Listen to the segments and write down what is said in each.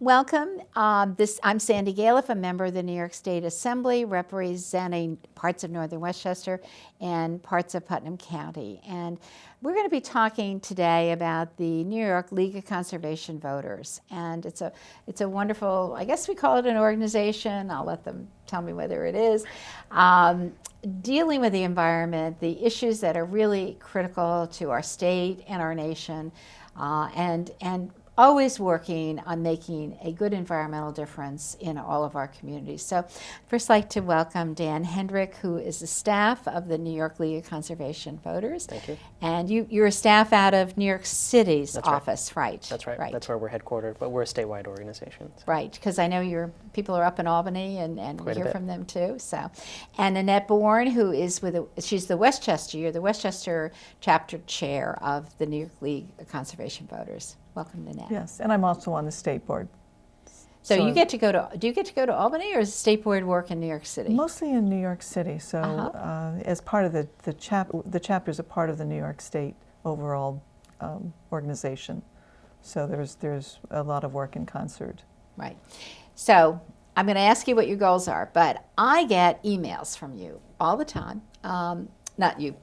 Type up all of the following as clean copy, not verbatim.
Welcome. I'm Sandy Galef, a member of the New York State Assembly, representing parts of northern Westchester and parts of Putnam County. And we're going to be talking today about the New York League of Conservation Voters. And it's a wonderful, I guess we call it an organization. I'll let them tell me whether it is. Dealing with the environment, the issues that are really critical to our state and our nation, and always working on making a good environmental difference in all of our communities. So first I'd like to welcome Dan Hendrick, who is the staff of the New York League of Conservation Voters. Thank you. And you're a staff out of New York City's office, right? That's right. That's where we're headquartered, but we're a statewide organization. So. Right, because I know your people are up in Albany, and we hear from them too. So, and Nanette Bourne, who is she's the Westchester, you're the Westchester chapter chair of the New York League of Conservation Voters. Welcome, Nanette. Yes, and I'm also on the state board. So you get to go to, do you get to go to Albany, or does the state board work in New York City? Mostly in New York City. So as part of the chapter is a part of the New York State overall organization. So there's a lot of work in concert. Right. So I'm going to ask you what your goals are, but I get emails from you all the time. Not you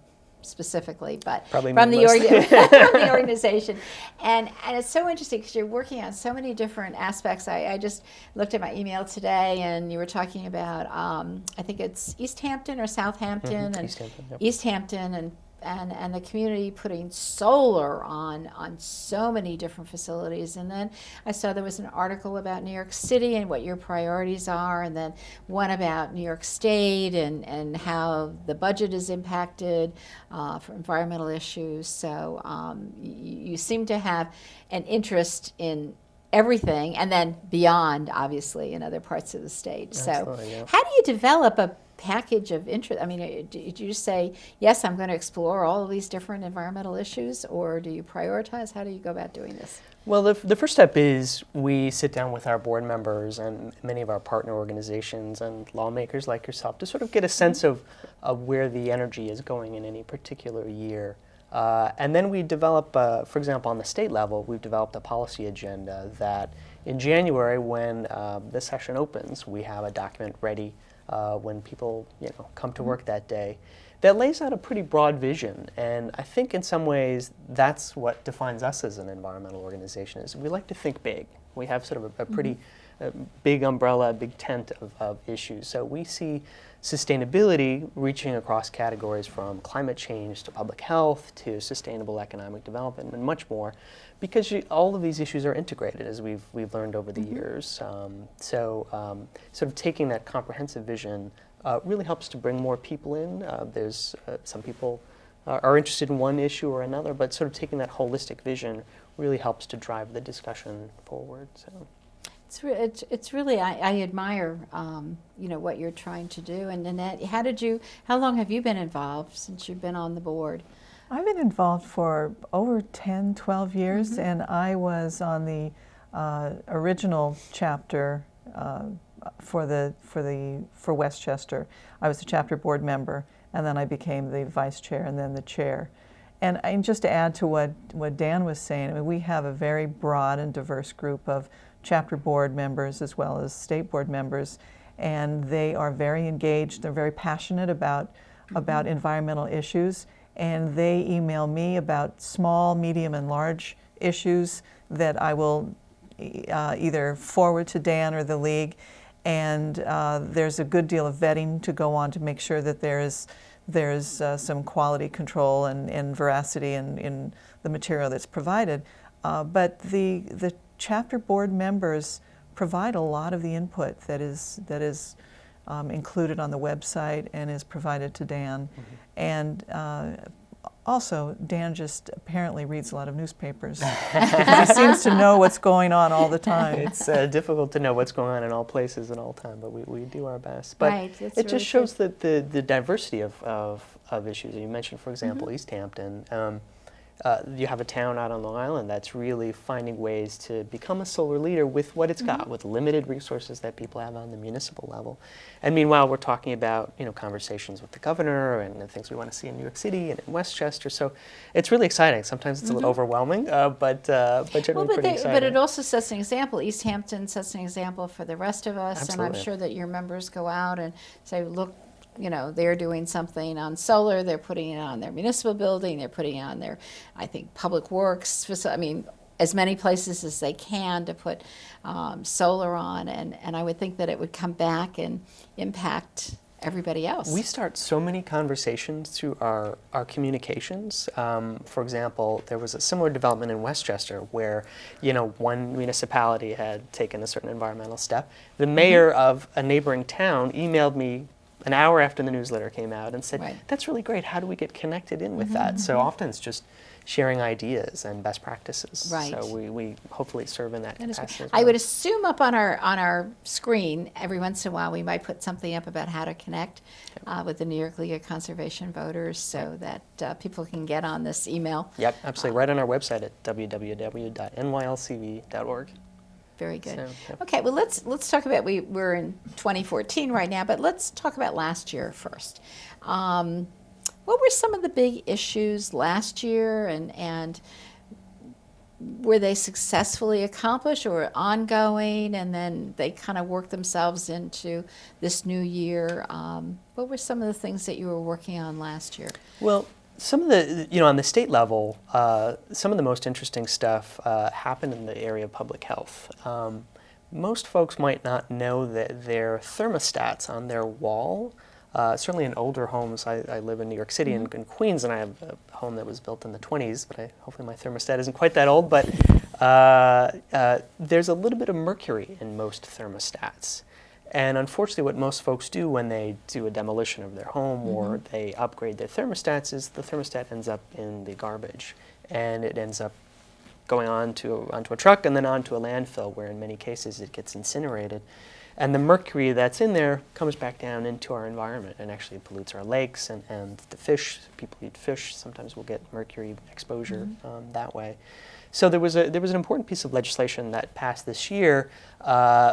specifically, but from the organization. And it's so interesting because you're working on so many different aspects. I just looked at my email today, and you were talking about, I think it's East Hampton or Southampton, and East Hampton, and the community putting solar on so many different facilities. And then I saw there was an article about New York City and what your priorities are, and then one about New York State and how the budget is impacted for environmental issues. So you seem to have an interest in everything, and then beyond, obviously, in other parts of the state. Absolutely, So yeah. how do you develop a package of interest? I mean, do you just say, yes, I'm going to explore all of these different environmental issues, or do you prioritize? How do you go about doing this? Well, the first step is we sit down with our board members and many of our partner organizations and lawmakers like yourself to sort of get a sense of where the energy is going in any particular year. And then we develop, for example, on the state level, we've developed a policy agenda that in January, when the session opens, we have a document ready when people come to work that day that lays out a pretty broad vision. And I think in some ways that's what defines us as an environmental organization, is we like to think big. We have sort of a pretty big umbrella, big tent of issues. So we see sustainability reaching across categories from climate change to public health to sustainable economic development and much more, because all of these issues are integrated, as we've learned over the years. So sort of taking that comprehensive vision really helps to bring more people in. There's some people are interested in one issue or another, but sort of taking that holistic vision really helps to drive the discussion forward. So. It's really, I admire what you're trying to do. And Nanette, how long have you been involved since you've been on the board? I've been involved for over 10, 12 years, and I was on the original chapter for Westchester. I was the chapter board member, and then I became the vice chair and then the chair. And just to add to what Dan was saying, I mean, we have a very broad and diverse group of chapter board members as well as state board members, and they are very engaged. They're very passionate about environmental issues, and they email me about small, medium, and large issues that I will either forward to Dan or the League. And there's a good deal of vetting to go on to make sure that there's some quality control and veracity in the material that's provided. But the chapter board members provide a lot of the input that is included on the website and is provided to Dan. And also, Dan just apparently reads a lot of newspapers because he seems to know what's going on all the time. It's difficult to know what's going on in all places at all time, but we do our best. But it really just shows that the diversity of issues. You mentioned, for example, East Hampton. you have a town out on Long Island that's really finding ways to become a solar leader with what it's got, with limited resources that people have on the municipal level. And meanwhile, we're talking about conversations with the governor and the things we want to see in New York City and in Westchester. So it's really exciting. Sometimes it's a little overwhelming, but generally pretty exciting. But it also sets an example. East Hampton sets an example for the rest of us. Absolutely. And I'm sure that your members go out and say, look, they're doing something on solar, they're putting it on their municipal building, they're putting it on their, I think, public works, as many places as they can to put solar on. And I would think that it would come back and impact everybody else. We start so many conversations through our communications. For example, there was a similar development in Westchester where, one municipality had taken a certain environmental step. The mayor of a neighboring town emailed me an hour after the newsletter came out and said, that's really great. How do we get connected in with that? So often it's just sharing ideas and best practices. Right. So we hopefully serve in that capacity as well. I would assume up on our screen, every once in a while, we might put something up about how to connect with the New York League of Conservation Voters so that people can get on this email. Yep, absolutely. Right on our website at www.nylcv.org. Very good. So, yep. Okay, well, let's talk about, we're in 2014 right now, but let's talk about last year first. What were some of the big issues last year, and were they successfully accomplished or ongoing, and then they kind of worked themselves into this new year? What were some of the things that you were working on last year? Well, some of the, on the state level, some of the most interesting stuff happened in the area of public health. Most folks might not know that their thermostats on their wall, certainly in older homes, I live in New York City and in Queens, and I have a home that was built in the 20s, but hopefully my thermostat isn't quite that old, but there's a little bit of mercury in most thermostats. And unfortunately, what most folks do when they do a demolition of their home or they upgrade their thermostats is the thermostat ends up in the garbage, and it ends up going onto a truck and then onto a landfill, where in many cases it gets incinerated. And the mercury that's in there comes back down into our environment and actually pollutes our lakes and the fish. People eat fish, sometimes we'll get mercury exposure that way. So there was an important piece of legislation that passed this year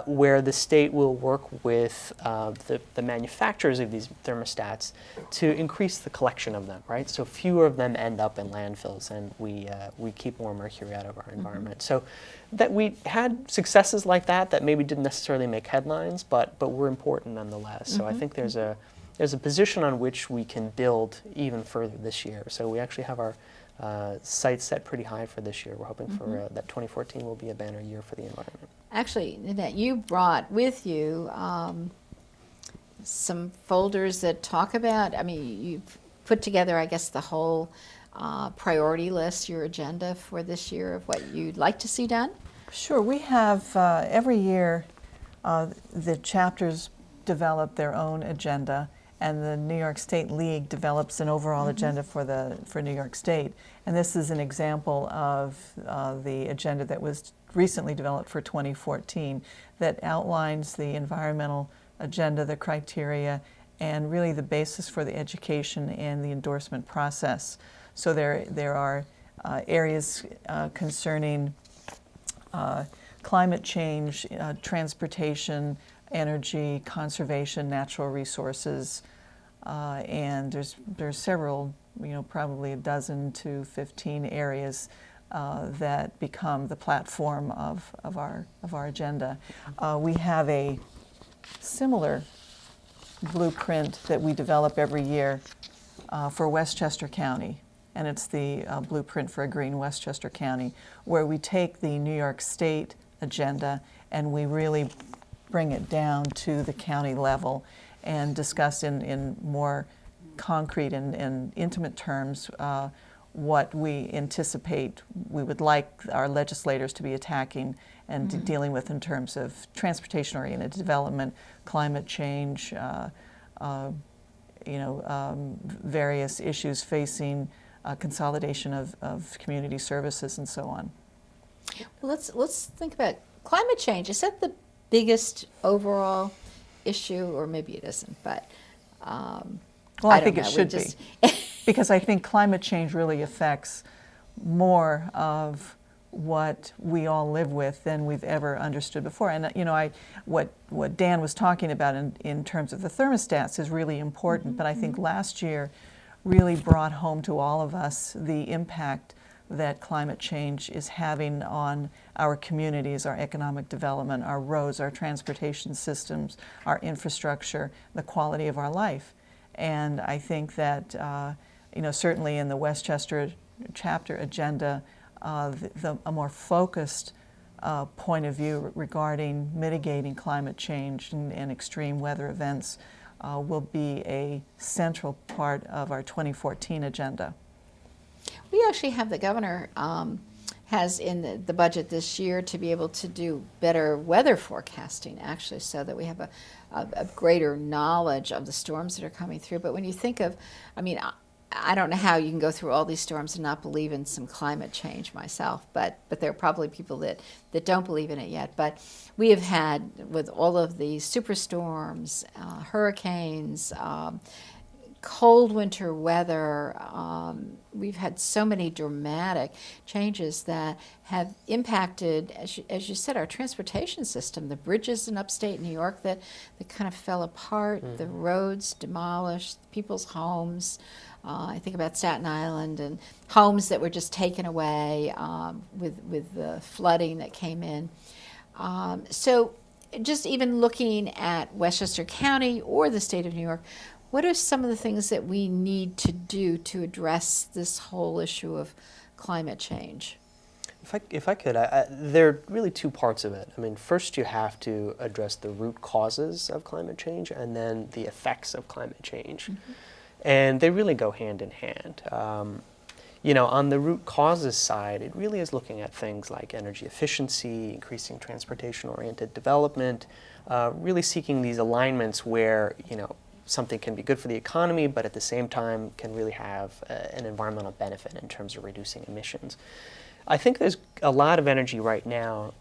where the state will work with the manufacturers of these thermostats to increase the collection of them, right? So fewer of them end up in landfills, and we keep more mercury out of our environment. So that we had successes like that maybe didn't necessarily make headlines, but were important nonetheless. So I think there's a position on which we can build even further this year. So we actually have our sights set pretty high for this year. We're hoping for that 2014 will be a banner year for the environment. Actually, Nanette, you brought with you some folders that talk about, you've put together, I guess, the whole priority list, your agenda for this year of what you'd like to see done? Sure. We have every year the chapters develop their own agenda, and the New York State League develops an overall agenda for New York State. And this is an example of the agenda that was recently developed for 2014 that outlines the environmental agenda, the criteria, and really the basis for the education and the endorsement process. So there are areas concerning climate change, transportation, energy, conservation, natural resources, and there's several, probably 12 to 15 areas that become the platform of our agenda. We have a similar blueprint that we develop every year for Westchester County, and it's the blueprint for a green Westchester County, where we take the New York State agenda and we really bring it down to the county level and discuss in more concrete and intimate terms what we anticipate we would like our legislators to be attacking and dealing with in terms of transportation-oriented development, climate change, various issues facing consolidation of community services and so on. Well, let's think about climate change. Is that the biggest overall issue, or maybe it isn't? But well, I think it should be, because I think climate change really affects more of what we all live with than we've ever understood before. And what Dan was talking about in terms of the thermostats is really important, but I think last year really brought home to all of us the impact that climate change is having on our communities, our economic development, our roads, our transportation systems, our infrastructure, the quality of our life. And I think that, certainly in the Westchester chapter agenda, a more focused point of view regarding mitigating climate change and extreme weather events will be a central part of our 2014 agenda. We actually have the governor has in the budget this year to be able to do better weather forecasting, actually, so that we have a greater knowledge of the storms that are coming through. But when you think of, I don't know how you can go through all these storms and not believe in some climate change myself, but there are probably people that don't believe in it yet. But we have had, with all of these superstorms, hurricanes, cold winter weather, we've had so many dramatic changes that have impacted, as you said, our transportation system, the bridges in upstate New York that kind of fell apart, the roads demolished, people's homes. I think about Staten Island and homes that were just taken away with the flooding that came in. So just even looking at Westchester County or the state of New York, what are some of the things that we need to do to address this whole issue of climate change? If I could, there are really two parts of it. First you have to address the root causes of climate change and then the effects of climate change. And they really go hand in hand. On the root causes side, it really is looking at things like energy efficiency, increasing transportation-oriented development, really seeking these alignments where, something can be good for the economy, but at the same time can really have an environmental benefit in terms of reducing emissions. I think there's a lot of energy right now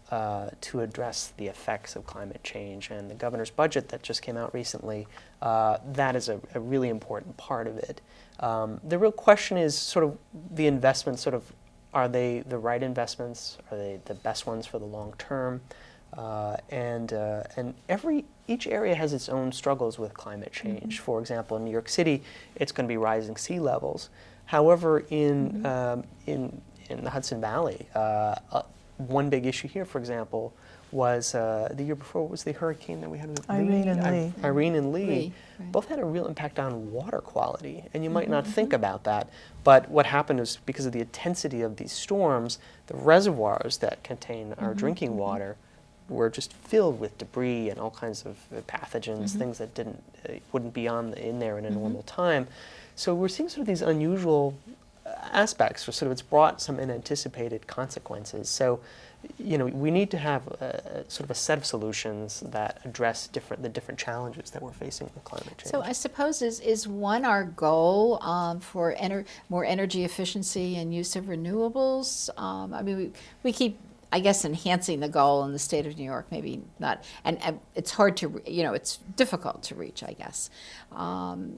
to address the effects of climate change, and the governor's budget that just came out recently, that is a really important part of it. The real question is sort of the investments, are they the right investments? Are they the best ones for the long term? And each area has its own struggles with climate change. For example, in New York City, it's going to be rising sea levels. However, in the Hudson Valley, one big issue here, for example, was the year before. What was the hurricane that we had? Irene and Lee. Irene and Lee. Right. Both had a real impact on water quality, and you might not think about that. But what happened is, because of the intensity of these storms, the reservoirs that contain our drinking water were just filled with debris and all kinds of pathogens, things that wouldn't be in there in a normal time. So we're seeing sort of these unusual aspects, or sort of it's brought some unanticipated consequences. So, we need to have sort of a set of solutions that address the different challenges that we're facing with climate change. So I suppose is one our goal for more energy efficiency and use of renewables? We keep, I guess, enhancing the goal in the state of New York, maybe not, and it's hard to, it's difficult to reach, I guess.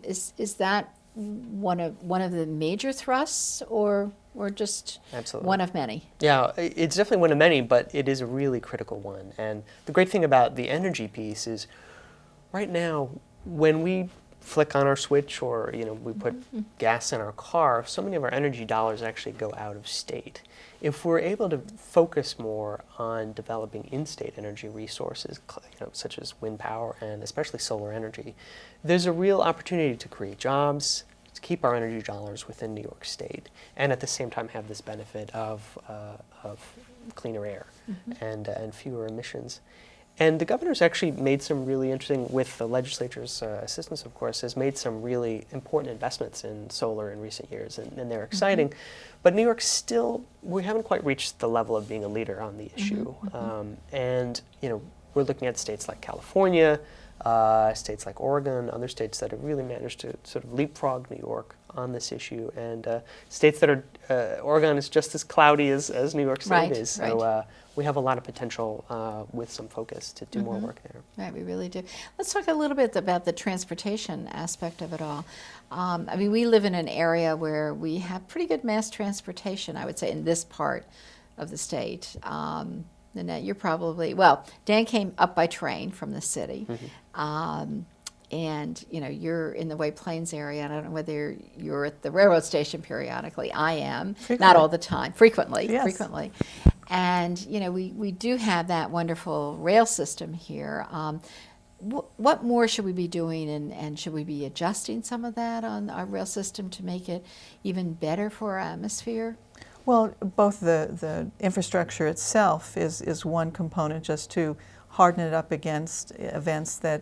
Is that one of the major thrusts, or just Absolutely. one of many? Yeah, it's definitely one of many, but it is a really critical one. And the great thing about the energy piece is, right now, when we flick on our switch or we put gas in our car, so many of our energy dollars actually go out of state. If we're able to focus more on developing in-state energy resources, such as wind power and especially solar energy, there's a real opportunity to create jobs, to keep our energy dollars within New York State, and at the same time have this benefit of cleaner air and fewer emissions. And the governor's actually made some really interesting, with the legislature's assistance, of course, has made some really important investments in solar in recent years, and they're exciting. But New York still, we haven't quite reached the level of being a leader on the issue. And we're looking at states like California, states like Oregon, other states that have really managed to sort of leapfrog New York on this issue, and states that are, Oregon is just as cloudy as New York State Right, is, so right. we have a lot of potential with some focus to do more work there. Right, we really do. Let's talk a little bit about the transportation aspect of it all. I mean, we live in an area where we have pretty good mass transportation, I would say, in this part of the state. Nanette, you're probably, well, Dan came up by train from the city. And, you know, you're in the White Plains area, and I don't know whether you're at the railroad station periodically. I am. Frequently. Not all the time. Frequently. Yes. Frequently. And, you know, we do have that wonderful rail system here. What more should we be doing, and should we be adjusting some of that on our rail system to make it even better for our atmosphere? Well, both the infrastructure itself is one component, just to harden it up against events that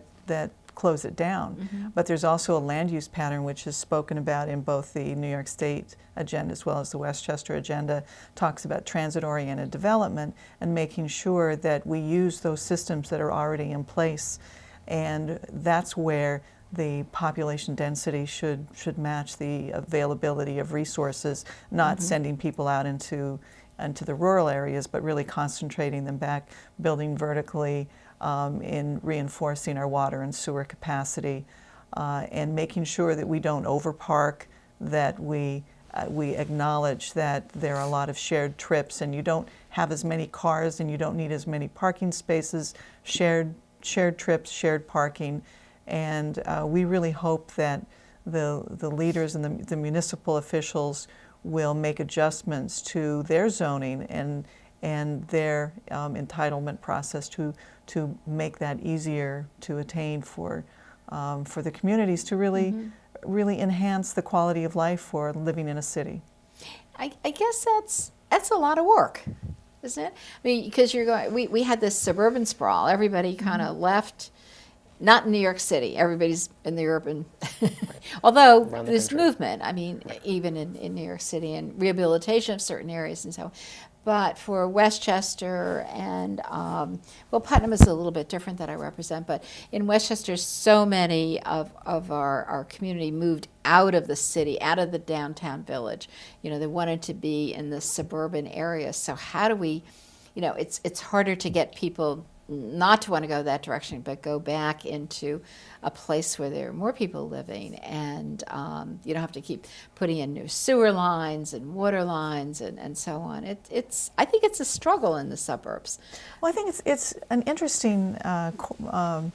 close it down. But there's also a land use pattern which is spoken about in both the New York State agenda as well as the Westchester agenda, talks about transit-oriented development and making sure that we use those systems that are already in place. And that's where the population density should match the availability of resources, not sending people out into the rural areas, but really concentrating them back, building vertically, in reinforcing our water and sewer capacity, and making sure that we don't overpark, that we acknowledge that there are a lot of shared trips, and you don't have as many cars and you don't need as many parking spaces, shared trips, shared parking. And we really hope that the leaders and the municipal officials will make adjustments to their zoning and their entitlement process to make that easier to attain for the communities to really enhance the quality of life for living in a city. I guess that's a lot of work, isn't it? I mean, because we had this suburban sprawl. Everybody kind of left. Not in New York City. Everybody's in the urban. Although there's movement, I mean, even in New York City, and rehabilitation of certain areas and so on. But for Westchester and, well, Putnam is a little bit different that I represent, but in Westchester, so many of our community moved out of the city, out of the downtown village. You know, they wanted to be in the suburban area. So how do we, you know, it's harder to get people not to want to go that direction, but go back into a place where there are more people living, and you don't have to keep putting in new sewer lines and water lines and so on. I think it's a struggle in the suburbs. Well, I think it's an interesting kind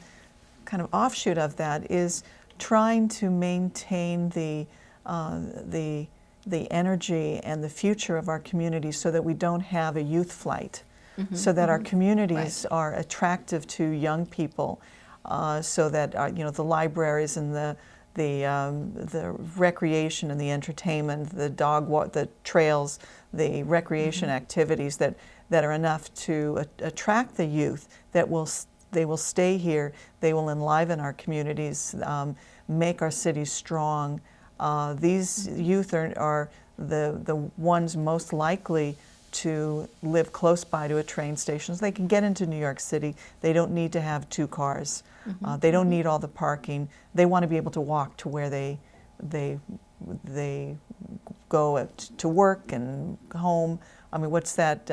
of offshoot of that is trying to maintain the energy and the future of our communities so that we don't have a youth flight. So that our communities are attractive to young people, so that you know, the libraries and the recreation and the entertainment, the trails, the recreation activities that are enough to attract the youth, that they will stay here, they will enliven our communities, make our cities strong. These youth are the ones most likely to live close by to a train station, so they can get into New York City. They don't need to have two cars. They don't need all the parking. They want to be able to walk to where they go to work and home. I mean, what's that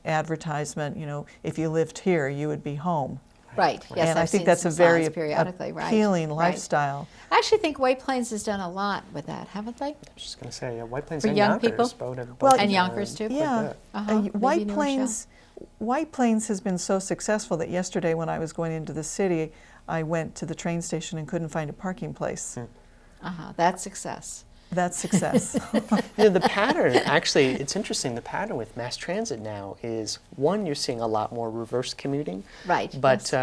advertisement? You know, if you lived here, you would be home. Right. Yes, And I've I think seen that's a some very signs periodically. appealing Right. lifestyle. I actually think White Plains has done a lot with that, haven't they? I was just going to say, White Plains For and young Yonkers people? both Well, have And done Yonkers too? quite Yeah, good. Maybe White New Plains. White Plains has been so successful that yesterday, when I was going into the city, I went to the train station and couldn't find a parking place. That's success. That's success. You know, the pattern, actually, it's interesting, the pattern with mass transit now is, one, you're seeing a lot more reverse commuting. Right. But,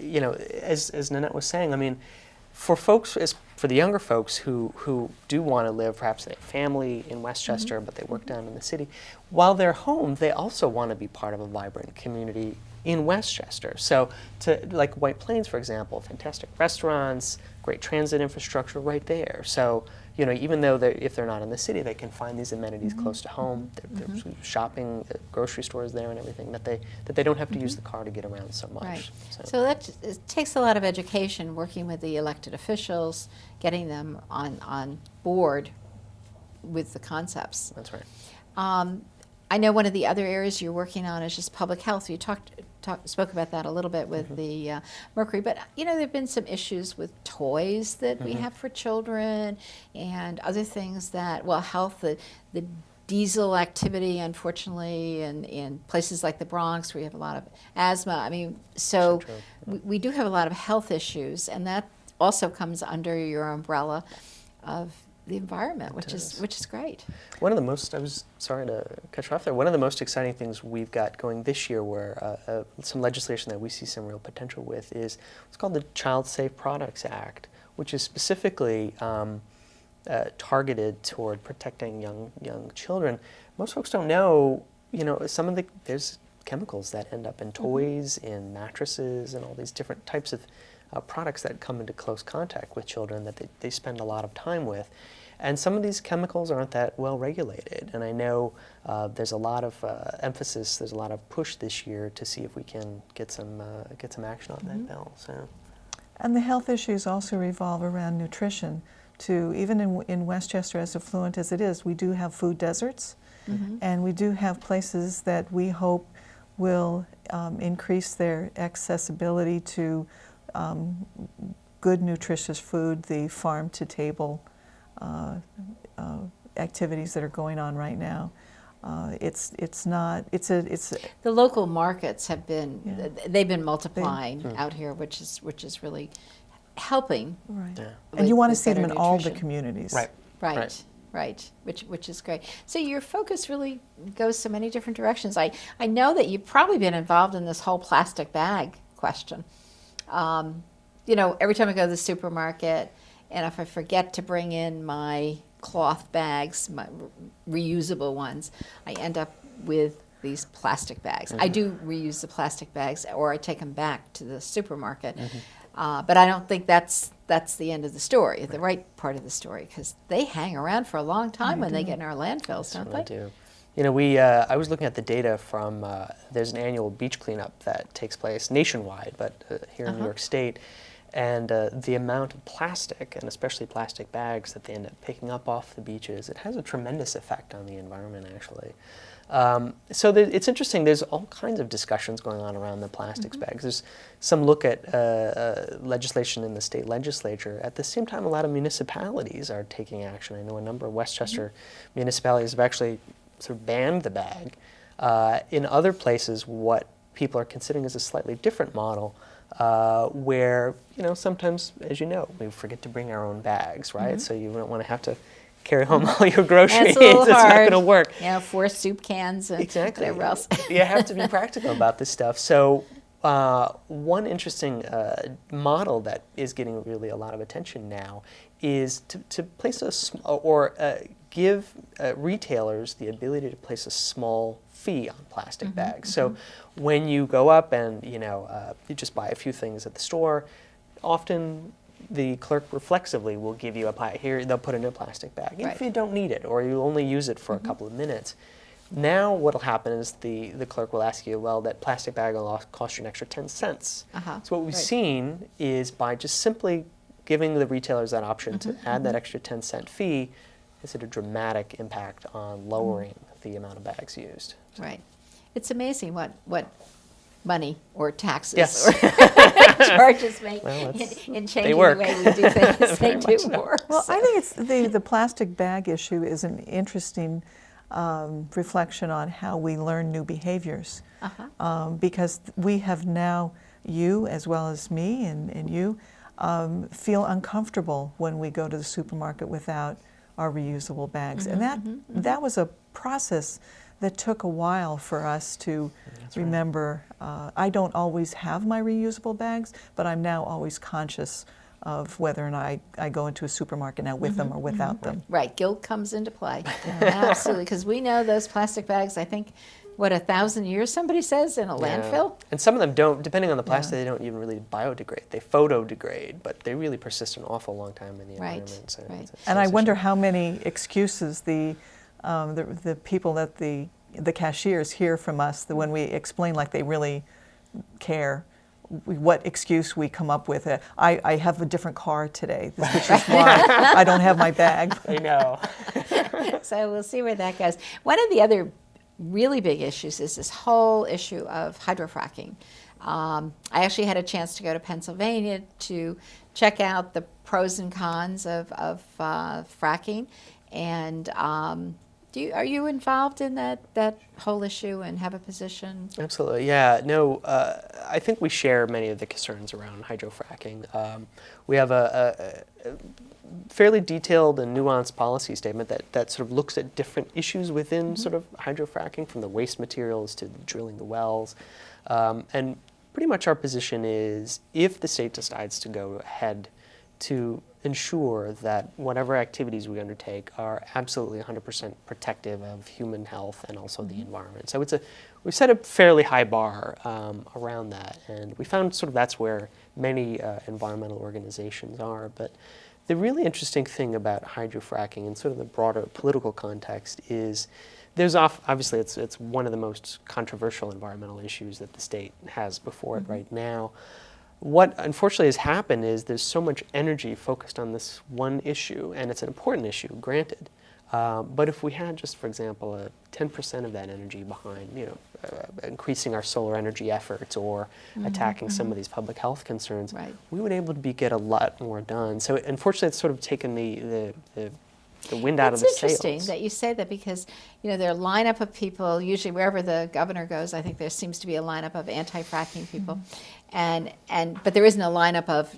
you know, as Nanette was saying, I mean, for the younger folks who do want to live, perhaps they have family in Westchester, but they work down in the city, while they're home, they also want to be part of a vibrant community in Westchester. So like White Plains, for example, fantastic restaurants, great transit infrastructure right there. So, you know, even though if they're not in the city, they can find these amenities close to home. There's shopping, grocery stores there and everything that they don't have to use the car to get around so much. Right. So that it takes a lot of education, working with the elected officials, getting them on board with the concepts. That's right. I know one of the other areas you're working on is just public health. You spoke about that a little bit with the mercury, but you know, there have been some issues with toys that we have for children and other things that, well, health, the diesel activity, unfortunately, in places like the Bronx where you have a lot of asthma. I mean, so we do have a lot of health issues, and that also comes under your umbrella of the environment, which is great. One of the most, I was sorry to cut you off there, one of the most exciting things we've got going this year where some legislation that we see some real potential with is what's called the Child Safe Products Act, which is specifically targeted toward protecting young children. Most folks don't know, you know, there's chemicals that end up in toys, in mattresses, and all these different types of products that come into close contact with children that they spend a lot of time with. And some of these chemicals aren't that well regulated. And I know there's a lot of emphasis, there's a lot of push this year to see if we can get some action on that bill. So. And the health issues also revolve around nutrition. Even in Westchester, as affluent as it is, we do have food deserts. And we do have places that we hope will increase their accessibility to good, nutritious food, the farm-to-table activities that are going on right now. The local markets have been they've been multiplying out here, which is really helping. Right. Yeah. And you want to see them in all the communities. Right, which is great. So your focus really goes so many different directions. I know that you've probably been involved in this whole plastic bag question. You know, every time I go to the supermarket, and if I forget to bring in my cloth bags, my reusable ones, I end up with these plastic bags. I do reuse the plastic bags, or I take them back to the supermarket. But I don't think that's the end of the story, the right part of the story, because they hang around for a long time when they get in our landfills, don't they? They do. You know, I was looking at the data from, there's an annual beach cleanup that takes place nationwide, but here in New York State, and the amount of plastic, and especially plastic bags that they end up picking up off the beaches, it has a tremendous effect on the environment, actually. So it's interesting, there's all kinds of discussions going on around the plastics bags. There's some look at legislation in the state legislature. At the same time, a lot of municipalities are taking action. I know a number of Westchester municipalities have actually sort of banned the bag. In other places, what people are considering is a slightly different model, where, you know, sometimes, as you know, we forget to bring our own bags, right? So you don't want to have to carry home all your groceries. It's not going to work. You know, 4 soup cans and whatever else. You have to be practical about this stuff. So one interesting model that is getting really a lot of attention now is to place give retailers the ability to place a small fee on plastic bags. So when you go up and you just buy a few things at the store, often the clerk reflexively will give you they'll put it in a plastic bag. If you don't need it or you only use it for a couple of minutes. Now what will happen is the clerk will ask you, well, that plastic bag will cost you an extra 10 cents. So what we've seen is by just simply giving the retailers that option to add that extra 10-cent fee, has had a dramatic impact on lowering the amount of bags used. So. Right. It's amazing what money or taxes or charges make in changing the way we do things. They do work. Well, I think it's the plastic bag issue is an interesting reflection on how we learn new behaviors. Because we have now, you as well as me and you, feel uncomfortable when we go to the supermarket without our reusable bags. And that was a process that took a while for us to remember. I don't always have my reusable bags, but I'm now always conscious of whether or not I go into a supermarket now with them or without them. Right, guilt comes into play. Absolutely, because we know those plastic bags, I think what, 1,000 years, somebody says, in a landfill? And some of them don't, depending on the plastic, they don't even really biodegrade. They photodegrade, but they really persist an awful long time in the environment. So and I wonder how many excuses the people at the cashiers hear from us that when we explain like they really care, what excuse we come up with. I have a different car today, which is why I don't have my bag. I know. So we'll see where that goes. One of the other really big issues is this whole issue of hydrofracking. I actually had a chance to go to Pennsylvania to check out the pros and cons of fracking. And are you involved in that whole issue and have a position? Absolutely, yeah. No, I think we share many of the concerns around hydrofracking. We have a fairly detailed and nuanced policy statement that sort of looks at different issues within sort of hydrofracking, from the waste materials to drilling the wells. And pretty much our position is, if the state decides to go ahead to ensure that whatever activities we undertake are absolutely 100% protective of human health and also the environment. So we've set a fairly high bar around that, and we found sort of that's where many environmental organizations are. But the really interesting thing about hydrofracking in sort of the broader political context is there's obviously it's one of the most controversial environmental issues that the state has before it right now. What unfortunately has happened is there's so much energy focused on this one issue, and it's an important issue, granted. But if we had just, for example, 10% of that energy behind, increasing our solar energy efforts or attacking some of these public health concerns, we would be able to get a lot more done. So unfortunately, it's sort of taken the wind out of the sails. It's interesting that you say that, because there are a lineup of people, usually wherever the governor goes, I think there seems to be a lineup of anti-fracking people. But there isn't a lineup of,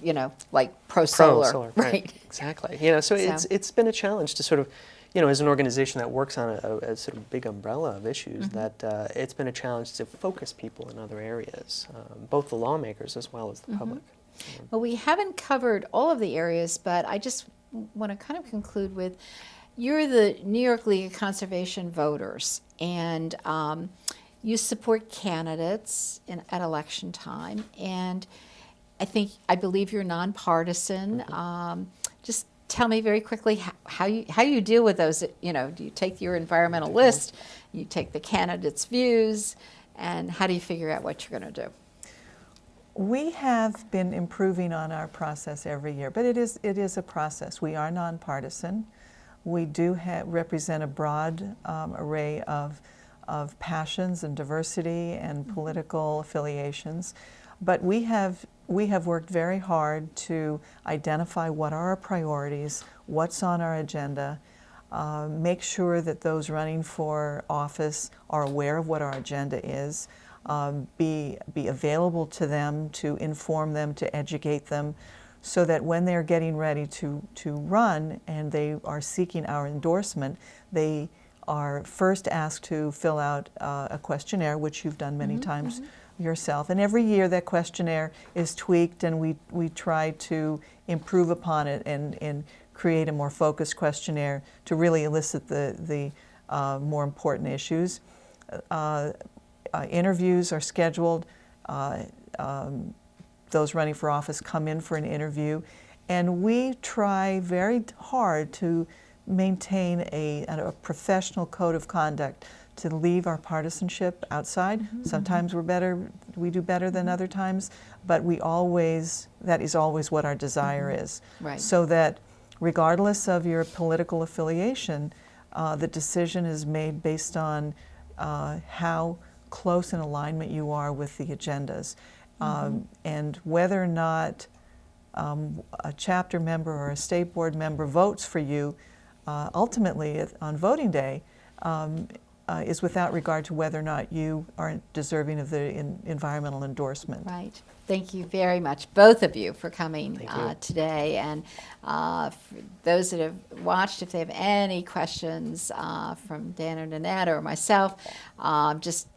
like pro-solar. Right. Exactly. So it's been a challenge to sort of, as an organization that works on a sort of big umbrella of issues, that it's been a challenge to focus people in other areas, both the lawmakers as well as the public. Well, we haven't covered all of the areas, but I just want to kind of conclude with, you're the New York League of Conservation voters, and you support candidates at election time, and I believe you're nonpartisan. Just tell me very quickly how you deal with those. Do you take your environmental list, you take the candidates' views, and how do you figure out what you're going to do? We have been improving on our process every year, but it is a process. We are nonpartisan. We do represent a broad array of passions and diversity and political affiliations, but we have worked very hard to identify what are our priorities, what's on our agenda, make sure that those running for office are aware of what our agenda is, be available to them, to inform them, to educate them, so that when they're getting ready to run and they are seeking our endorsement, they are first asked to fill out a questionnaire, which you've done many times yourself. And every year that questionnaire is tweaked, and we try to improve upon it and create a more focused questionnaire to really elicit the more important issues. Interviews are scheduled. Those running for office come in for an interview, and we try very hard to maintain a professional code of conduct, to leave our partisanship outside. Sometimes we do better than other times, but that is always what our desire is. Right. So that regardless of your political affiliation, the decision is made based on how close in alignment you are with the agendas. And whether or not a chapter member or a state board member votes for you, ultimately on voting day, is without regard to whether or not you are deserving of the environmental endorsement. Right. Thank you very much, both of you, for coming today. And for those that have watched, if they have any questions from Dan or Nanette or myself, just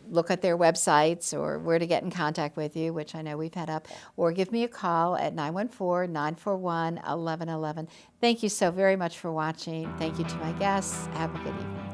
look at their websites or where to get in contact with you, which I know we've had up, or give me a call at 914-941-1111. Thank you so very much for watching. Thank you to my guests. Have a good evening.